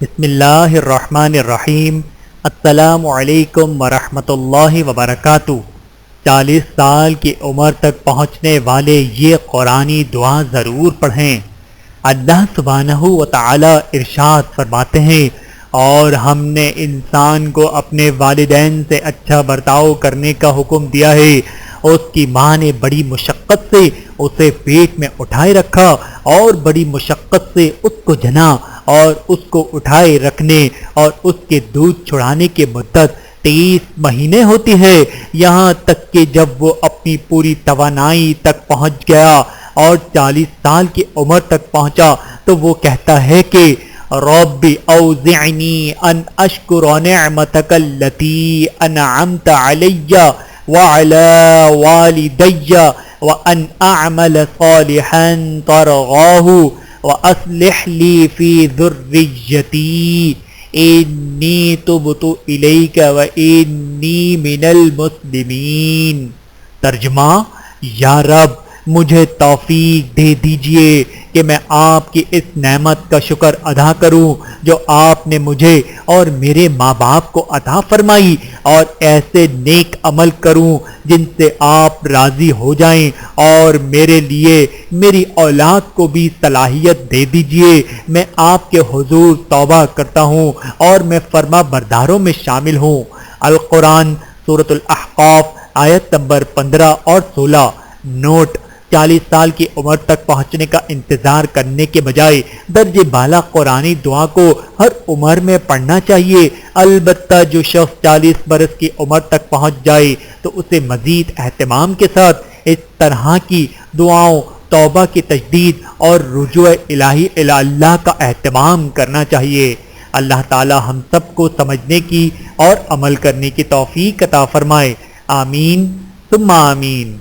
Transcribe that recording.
بسم اللہ الرحمن الرحیم۔ السلام علیکم ورحمۃ اللہ وبرکاتہ۔ 40 سال کی عمر تک پہنچنے والے یہ قرآنی دعا ضرور پڑھیں۔ اللہ سبحانہ و تعالی ارشاد فرماتے ہیں، اور ہم نے انسان کو اپنے والدین سے اچھا برتاؤ کرنے کا حکم دیا ہے۔ اس کی ماں نے بڑی مشقت سے اسے پیٹ میں اٹھائے رکھا اور بڑی مشقت سے اس کو جنا، اور اس کو اٹھائے رکھنے اور اس کے دودھ چھڑانے کی مدت 23 مہینے ہوتی ہے، یہاں تک کہ جب وہ اپنی پوری توانائی تک پہنچ گیا اور 40 سال کی عمر تک پہنچا تو وہ کہتا ہے کہ رب اوزعنی ان اشکر نعمتک التی انعمت علی وعلى والدي وأن أعمل صالحا ترضاه وأصلح لي في ذريتي إني تبت إليك وإني من المسلمين۔ ترجمہ: یا رب، مجھے توفیق دے دیجئے کہ میں آپ کی اس نعمت کا شکر ادا کروں جو آپ نے مجھے اور میرے ماں باپ کو عطا فرمائی، اور ایسے نیک عمل کروں جن سے آپ راضی ہو جائیں، اور میرے لیے میری اولاد کو بھی صلاحیت دے دیجئے۔ میں آپ کے حضور توبہ کرتا ہوں اور میں فرما برداروں میں شامل ہوں۔ القرآن سورۃ الاحقاف آیت نمبر 15 اور 16۔ نوٹ: 40 سال کی عمر تک پہنچنے کا انتظار کرنے کے بجائے درجہ بالا قرآنی دعا کو ہر عمر میں پڑھنا چاہیے۔ البتہ جو شخص 40 برس کی عمر تک پہنچ جائے تو اسے مزید اہتمام کے ساتھ اس طرح کی دعاؤں، توبہ کی تجدید اور رجوع الہی الی اللہ کا اہتمام کرنا چاہیے۔ اللہ تعالی ہم سب کو سمجھنے کی اور عمل کرنے کی توفیق عطا فرمائے۔ آمین ثم آمین۔